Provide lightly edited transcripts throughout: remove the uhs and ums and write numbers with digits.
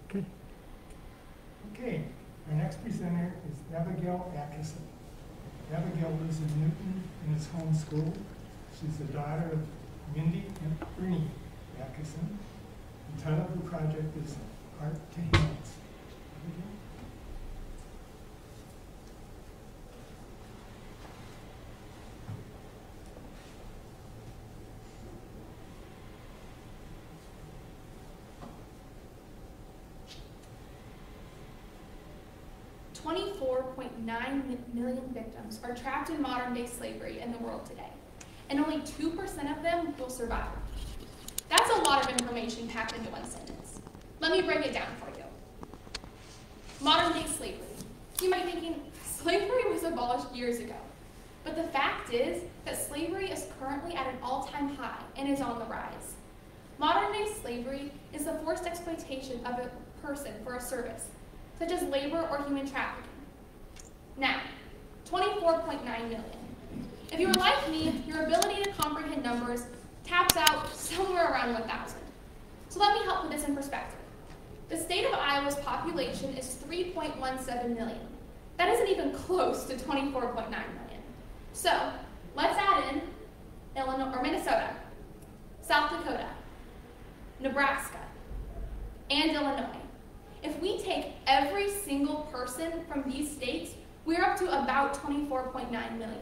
Okay. Okay, our next presenter is Abigail Atkinson. Abigail lives in Newton and is homeschooled. She's the daughter of Mindy and Ernie Adkison. The title of the project is Art to Hands. Abigail? 24.9 million victims are trapped in modern-day slavery in the world today, and only 2% of them will survive. That's a lot of information packed into one sentence. Let me break it down for you. Modern-day slavery. You might be thinking, slavery was abolished years ago. But the fact is that slavery is currently at an all-time high and is on the rise. Modern-day slavery is the forced exploitation of a person for a service, such as labor or human trafficking. Now, 24.9 million. If you are like me, your ability to comprehend numbers taps out somewhere around 1,000. So let me help put this in perspective. The state of Iowa's population is 3.17 million. That isn't even close to 24.9 million. So let's add in Illinois or Minnesota, South Dakota, Nebraska, and Illinois. If we take every single person from these states, we're up to about 24.9 million.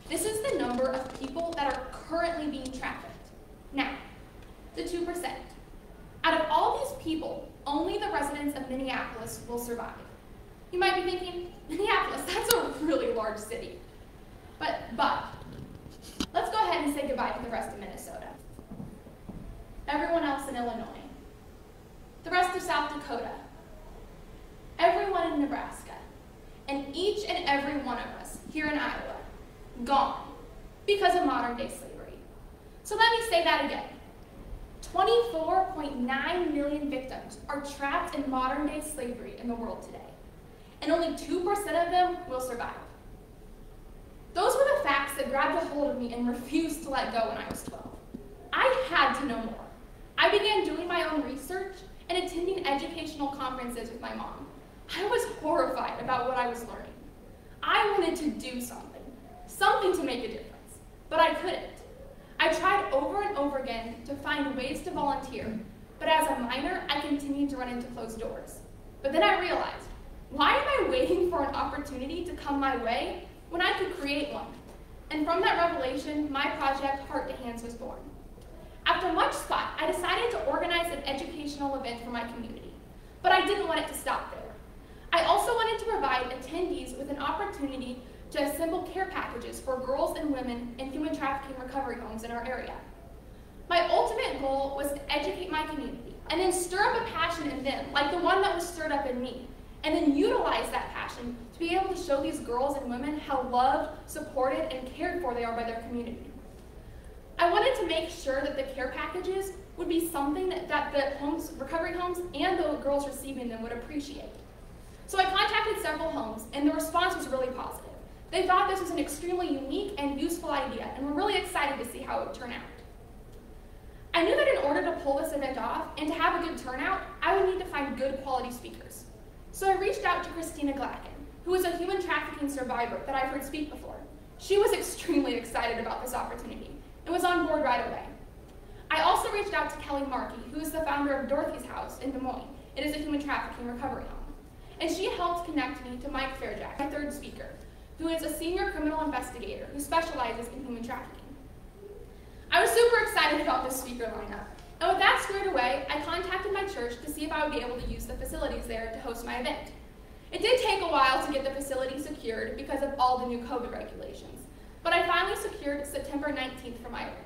This is the number of people that are currently being trafficked. Now, the 2%. Out of all these people, only the residents of Minneapolis will survive. You might be thinking, Minneapolis, that's a really large city. But let's go ahead and say goodbye to the rest of Minnesota. Everyone else in Illinois. The rest of South Dakota. Everyone in Nebraska. And each and every one of us here in Iowa, gone because of modern-day slavery. So let me say that again. 24.9 million victims are trapped in modern-day slavery in the world today, and only 2% of them will survive. Those were the facts that grabbed a hold of me and refused to let go when I was 12. I had to know more. I began doing my own research and attending educational conferences with my mom. I was horrified about what I was learning. I wanted to do something to make a difference, but I couldn't. I tried over and over again to find ways to volunteer, but as a minor, I continued to run into closed doors. But then I realized, why am I waiting for an opportunity to come my way when I could create one? And from that revelation, my project, Heart to Hands, was born. After much thought, I decided to organize an educational event for my community, but I didn't want it to stop there. I also wanted to provide attendees with an opportunity to assemble care packages for girls and women in human trafficking recovery homes in our area. My ultimate goal was to educate my community and then stir up a passion in them, like the one that was stirred up in me, and then utilize that passion to be able to show these girls and women how loved, supported, and cared for they are by their community. I wanted to make sure that the care packages would be something that the recovery homes and the girls receiving them would appreciate. So I contacted several homes, and the response was really positive. They thought this was an extremely unique and useful idea, and were really excited to see how it would turn out. I knew that in order to pull this event off and to have a good turnout, I would need to find good quality speakers. So I reached out to Christina Glacken, who is a human trafficking survivor that I've heard speak before. She was extremely excited about this opportunity and was on board right away. I also reached out to Kelly Markey, who is the founder of Dorothy's House in Des Moines. It is a human trafficking recovery home. And she helped connect me to Mike Fairjack, my third speaker, who is a senior criminal investigator who specializes in human trafficking. I was super excited about this speaker lineup. And with that squared away, I contacted my church to see if I would be able to use the facilities there to host my event. It did take a while to get the facility secured because of all the new COVID regulations, but I finally secured September 19th for my event.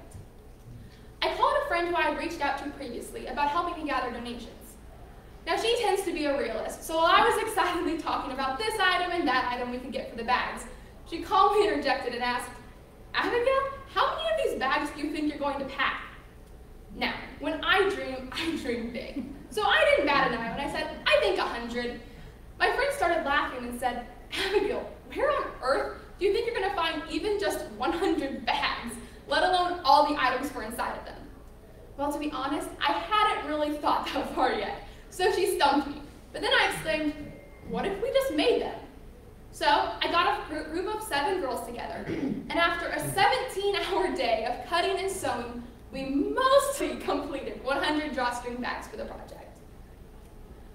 I called a friend who I had reached out to previously about helping me gather donations. Now, she tends to be a realist, so while I was excitedly talking about this item and that item we could get for the bags, she calmly interjected and asked, Abigail, how many of these bags do you think you're going to pack? Now, when I dream big. So I didn't bat an eye when I said, I think 100. My friend started laughing and said, Abigail, where on earth do you think you're going to find even just 100 bags, let alone all the items for inside of them? Well, to be honest, I hadn't really thought that far yet. So she stumped me. But then I exclaimed, what if we just made them? So I got a group of 7 girls together, and after a 17-hour day of cutting and sewing, we mostly completed 100 drawstring bags for the project.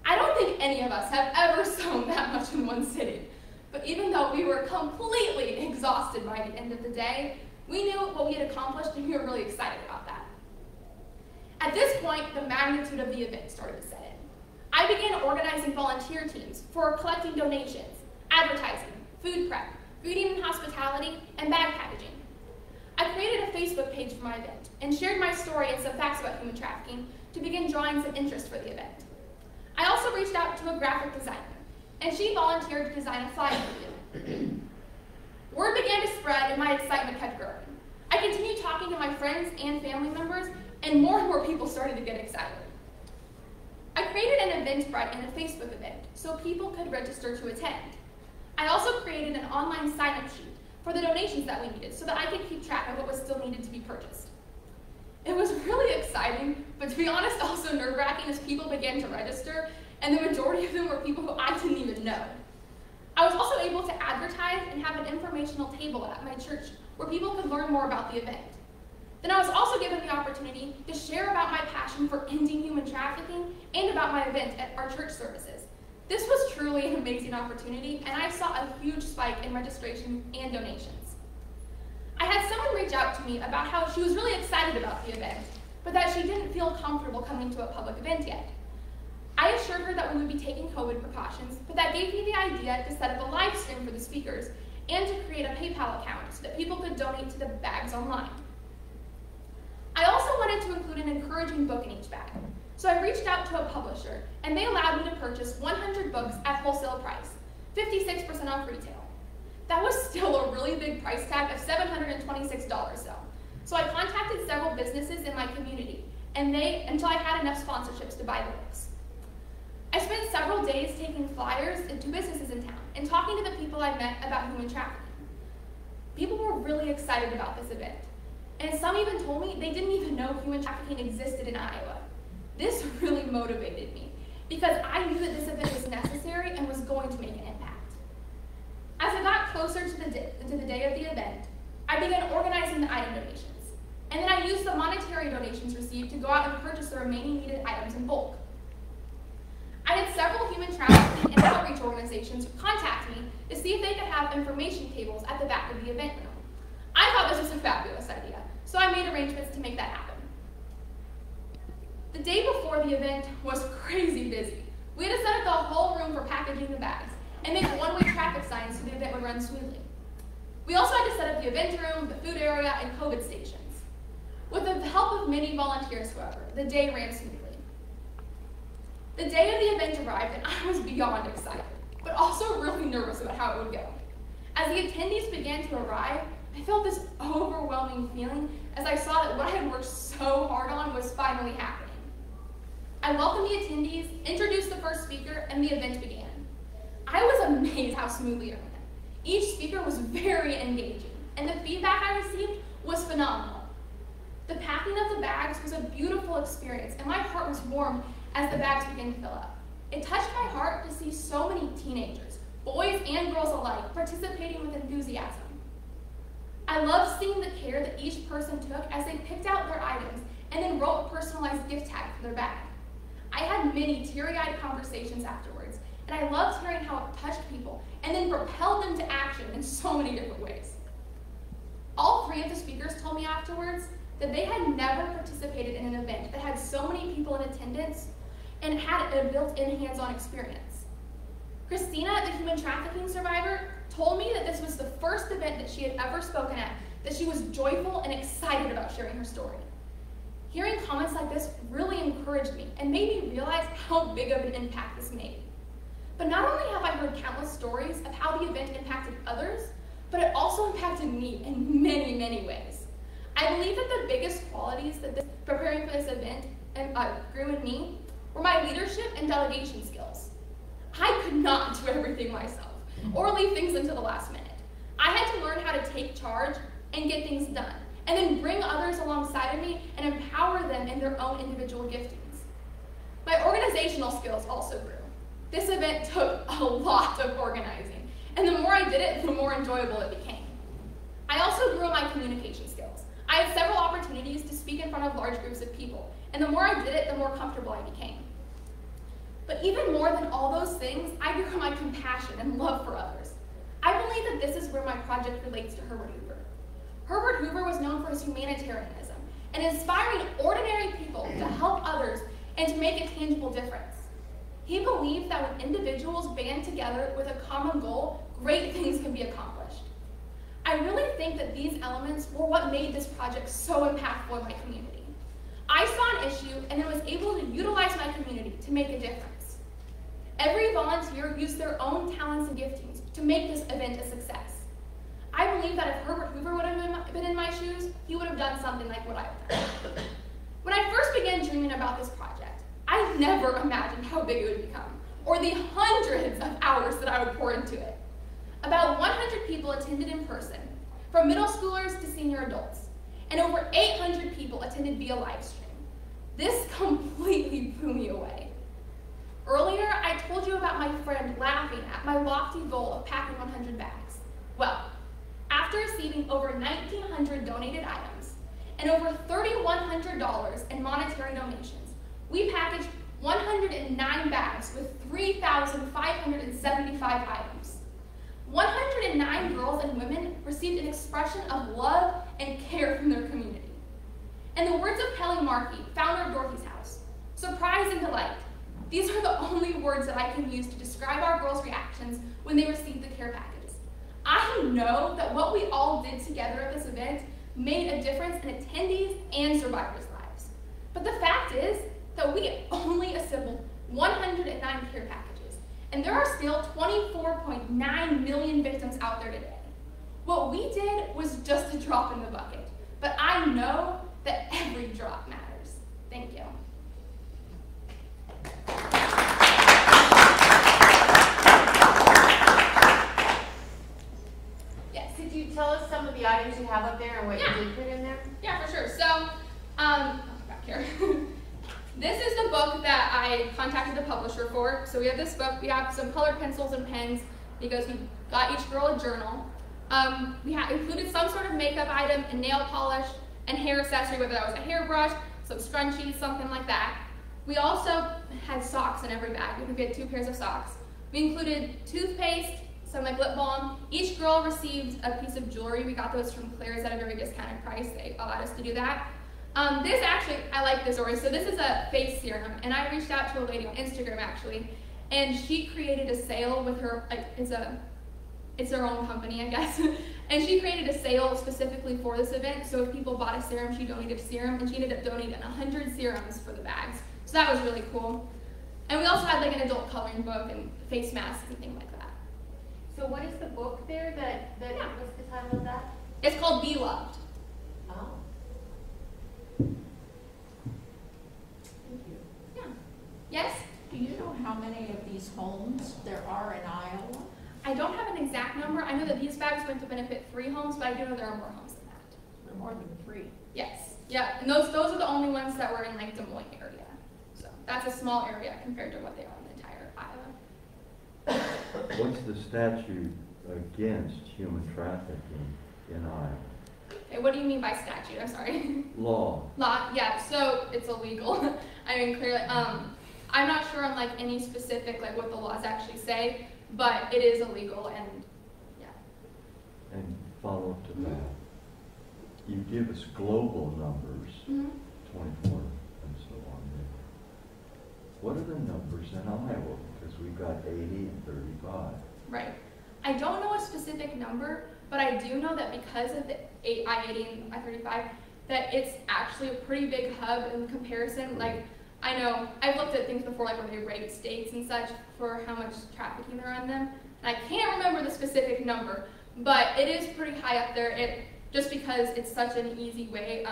I don't think any of us have ever sewn that much in one sitting, but even though we were completely exhausted by the end of the day, we knew what we had accomplished and we were really excited about that. At this point, the magnitude of the event started to set in. I began organizing volunteer teams for collecting donations, advertising, food prep, greeting and hospitality, and bag packaging. I created a Facebook page for my event and shared my story and some facts about human trafficking to begin drawing some interest for the event. I also reached out to a graphic designer, and she volunteered to design a flyer for the event. Word began to spread and my excitement kept growing. I continued talking to my friends and family members, and more people started to get excited. I created an Eventbrite and a Facebook event so people could register to attend. I also created an online sign-up sheet for the donations that we needed so that I could keep track of what was still needed to be purchased. It was really exciting, but to be honest, also nerve-wracking as people began to register, and the majority of them were people who I didn't even know. I was also able to advertise and have an informational table at my church where people could learn more about the event. Then I was also given the opportunity to share about my passion for ending human trafficking and about my event at our church services. This was truly an amazing opportunity, and I saw a huge spike in registration and donations. I had someone reach out to me about how she was really excited about the event, but that she didn't feel comfortable coming to a public event yet. I assured her that we would be taking COVID precautions, but that gave me the idea to set up a live stream for the speakers and to create a PayPal account so that people could donate to the bags online. I also wanted to include an encouraging book in each bag, so I reached out to a publisher, and they allowed me to purchase 100 books at wholesale price, 56% off retail. That was still a really big price tag of $726 though. So I contacted several businesses in my community, until I had enough sponsorships to buy the books. I spent several days taking flyers to businesses in town and talking to the people I met about human trafficking. People were really excited about this event, and some even told me they didn't even know human trafficking existed in Iowa. This really motivated me because I knew that this event was necessary and was going to make an impact. As I got closer to the day of the event, I began organizing the item donations, and then I used the monetary donations received to go out and purchase the remaining needed items in bulk. I had several human trafficking and outreach organizations contact me to see if they could have information tables at the back of the event room. I thought this was a fabulous idea, so I made arrangements to make that happen. The day before the event was crazy busy. We had to set up the whole room for packaging the bags and make one-way traffic signs so the event would run smoothly. We also had to set up the event room, the food area, and COVID stations. With the help of many volunteers, however, the day ran smoothly. The day of the event arrived, and I was beyond excited, but also really nervous about how it would go. As the attendees began to arrive, I felt this overwhelming feeling as I saw that what I had worked so hard on was finally happening. I welcomed the attendees, introduced the first speaker, and the event began. I was amazed how smoothly it went. Each speaker was very engaging, and the feedback I received was phenomenal. The packing of the bags was a beautiful experience, and my heart was warmed as the bags began to fill up. It touched my heart to see so many teenagers, boys and girls alike, participating with enthusiasm. I loved seeing the care that each person took as they picked out their items and then wrote a personalized gift tag for their bag. I had many teary-eyed conversations afterwards, and I loved hearing how it touched people and then propelled them to action in so many different ways. All 3 of the speakers told me afterwards that they had never participated in an event that had so many people in attendance and had a built-in hands-on experience. Christina, the human trafficking survivor, told me that this was the first event that she had ever spoken at, that she was joyful and excited about sharing her story. Hearing comments like this really encouraged me and made me realize how big of an impact this made. But not only have I heard countless stories of how the event impacted others, but it also impacted me in many, many ways. I believe that the biggest qualities that preparing for this event grew in me were my leadership and delegation skills. I could not do everything myself or leave things until the last minute. I had to learn how to take charge and get things done, and then bring others alongside of me and empower them in their own individual giftings. My organizational skills also grew. This event took a lot of organizing, and the more I did it, the more enjoyable it became. I also grew in my communication skills. I had several opportunities to speak in front of large groups of people, and the more I did it, the more comfortable I became. But even more than all those things, I grew in my compassion and love for others. I believe that this is where my project relates to Herbert Hoover. Herbert Hoover was known for his humanitarianism and inspiring ordinary people to help others and to make a tangible difference. He believed that when individuals band together with a common goal, great things can be accomplished. I really think that these elements were what made this project so impactful in my community. I saw an issue and then was able to utilize my community to make a difference. Every volunteer used their own talents and giftings to make this event a success. I believe that if Herbert Hoover would have been in my shoes, he would have done something like what I've done. When I first began dreaming about this project, I never imagined how big it would become, or the hundreds of hours that I would pour into it. About 100 people attended in person, from middle schoolers to senior adults, and over 800 people attended via live stream. This completely blew me away. Earlier, I told you about my friend laughing at my lofty goal of packing 100 bags. Well, after receiving over 1,900 donated items and over $3,100 in monetary donations, we packaged 109 bags with 3,575 items. 109 girls and women received an expression of love and care from their community. In the words of Kelly Markey, founder of Dorothy's House, surprise and delight. These are the only words that I can use to describe our girls' reactions when they received the care packages. I know that what we all did together at this event made a difference in attendees and survivors' lives. But the fact is that we only assembled 109 care packages, and there are still 24.9 million victims out there today. What we did was just a drop in the bucket, but I know that every drop matters. Thank you. Yes. Could you tell us some of the items you have up there and what you did put in there? Yeah, for sure. So, back here. This is the book that I contacted the publisher for. So we have this book. We have some colored pencils and pens because we got each girl a journal. We included some sort of makeup item and nail polish and hair accessory, whether that was a hairbrush, some scrunchies, something like that. We also had socks in every bag. We had 2 pairs of socks. We included toothpaste, some like lip balm. Each girl received a piece of jewelry. We got those from Claire's at a very discounted price. They allowed us to do that. This actually, I like this story. So this is a face serum, and I reached out to a lady on Instagram actually, and she created a sale with her, like it's her own company, I guess, and she created a sale specifically for this event. So if people bought a serum, she donated serum, and she ended up donating 100 serums for the bags. So that was really cool. And we also had like an adult coloring book and face masks and things like that. So what is the book there what's the title of that? It's called Be Loved. Oh. Thank you. Yeah. Yes? Do you know how many of these homes there are in Iowa? I don't have an exact number. I know that these bags went to benefit 3 homes, but I do know there are more homes than that. There are more than 3. Yes. Yeah, and those are the only ones that were in like Des Moines area. So that's a small area compared to what they are in the entire Iowa. What's the statute against human trafficking in Iowa? Okay, what do you mean by statute? I'm sorry. Law. Law, yeah, so it's illegal. I mean, clearly, I'm not sure on like any specific, like what the laws actually say, but it is illegal and yeah. And follow up to that. You give us global numbers, 24 and so on. What are the numbers in Iowa? Because we've got 80 and 35. Right. I don't know a specific number, but I do know that because of the I-80 and I-35, that it's actually a pretty big hub in comparison. Like, I know, I've looked at things before, like when they rate states and such for how much trafficking there are on them. And I can't remember the specific number, but it is pretty high up there. Just because it's such an easy way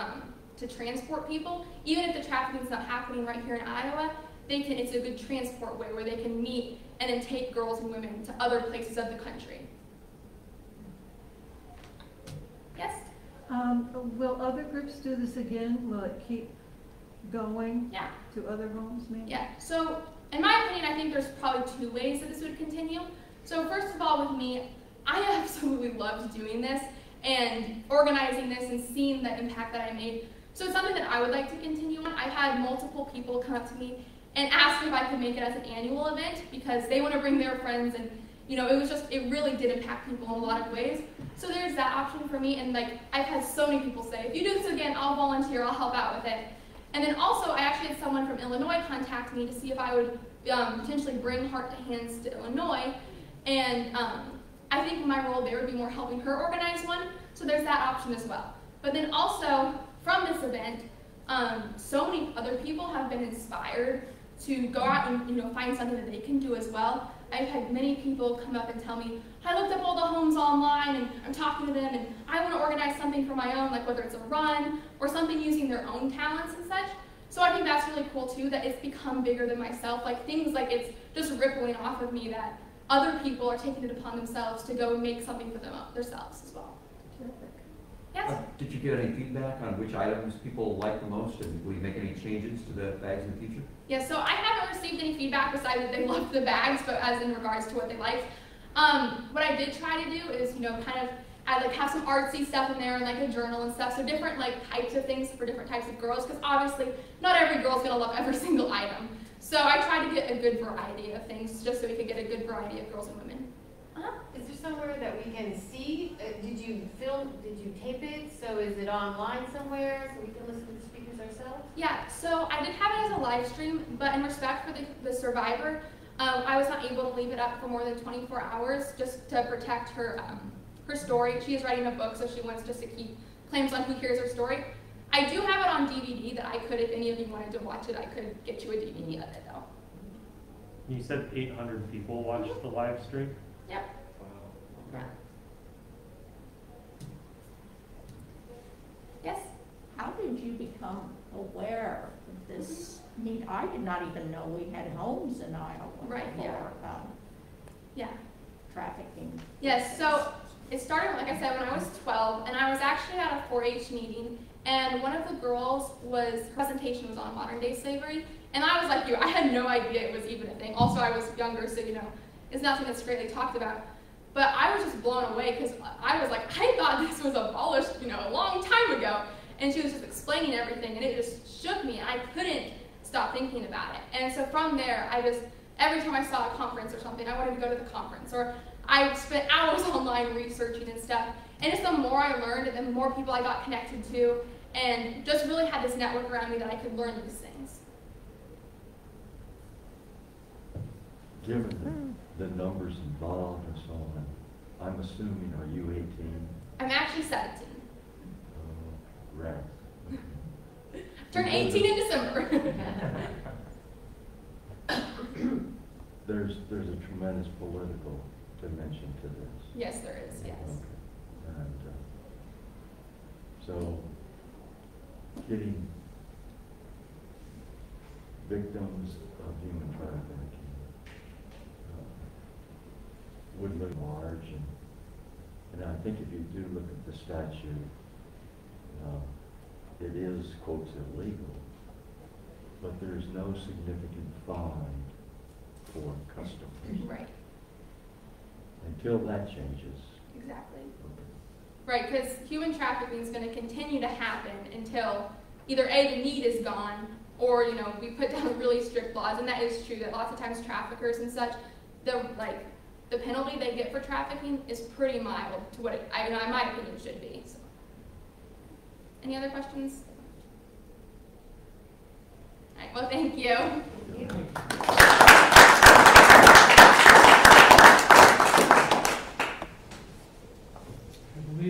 to transport people. Even if the trafficking is not happening right here in Iowa, it's a good transport way where they can meet and then take girls and women to other places of the country. Yes? Will other groups do this again? Will it keep going Yeah. to other homes, maybe? Yeah, so in my opinion, I think there's probably two ways that this would continue. So first of all, with me, I absolutely loved doing this and organizing this and seeing the impact that I made. So it's something that I would like to continue on. I've had multiple people come up to me and ask me if I could make it as an annual event because they want to bring their friends, and it really did impact people in a lot of ways. So there's that option for me, and like I've had so many people say, if you do this again, I'll volunteer, I'll help out with it. And then also, I actually had someone from Illinois contact me to see if I would potentially bring Heart to Hands to Illinois. And I think my role there would be more helping her organize one. So there's that option as well. But then also, from this event, so many other people have been inspired to go out and find something that they can do as well. I've had many people come up and tell me, I looked up all the homes online and I'm talking to them and I want to organize something for my own, like whether it's a run or something using their own talents and such. So I think that's really cool too, that it's become bigger than myself. Like things like it's just rippling off of me that other people are taking it upon themselves to go make something for themselves as well. Terrific. Yes? Did you get any feedback on which items people like the most, and will you make any changes to the bags in the future? Yeah, so I haven't received any feedback besides that they loved the bags, but as in regards to what they liked. What I did try to do is, kind of have some artsy stuff in there and like a journal and stuff, so different like types of things for different types of girls, because obviously not every girl's gonna love every single item. So I tried to get a good variety of things, just so we could get a good variety of girls and women. Is there somewhere that we can see? Did you film, did you tape it? So is it online somewhere so we can listen to the speakers ourselves? Yeah, so I did have it as a live stream, but in respect for the survivor, I was not able to leave it up for more than 24 hours just to protect her her story. She is writing a book, so she wants just to keep claims on who hears her story. I do have it on DVD that I could, if any of you wanted to watch it, I could get you a DVD of it though. You said 800 people watched the live stream? Yep. Wow. Okay. Yes? How did you become aware of this need? I did not even know we had homes in Iowa Right, yeah. for Yeah. trafficking. Yes, so it started, like I said, when I was 12, and I was actually at a 4-H meeting, and one of the girls her presentation was on modern day slavery, and I was like you, I had no idea it was even a thing. Also, I was younger, so it's nothing that's greatly talked about. But I was just blown away because I was like, I thought this was abolished, a long time ago. And she was just explaining everything, and it just shook me, and I couldn't stop thinking about it. And so from there, every time I saw a conference or something, I wanted to go to the conference, or I spent hours online researching and stuff. And just the more I learned, and the more people I got connected to, and just really had this network around me that I could learn these things. Given the numbers involved and so on, I'm assuming, are you 18? I'm actually 17. Right. Turned 18 in December. There's a tremendous political dimension to this. Yes, there is, yes. Okay. And so getting victims of human trafficking would look large, and I think if you do look at the statute, it is, quotes, illegal, but there's no significant fine for customers. Right. Until that changes. Exactly. Right, because human trafficking is going to continue to happen until either A, the need is gone, or we put down really strict laws, and that is true that lots of times traffickers and such, the penalty they get for trafficking is pretty mild to what it, in my opinion, should be. So. Any other questions? All right, well, thank you. Thank you.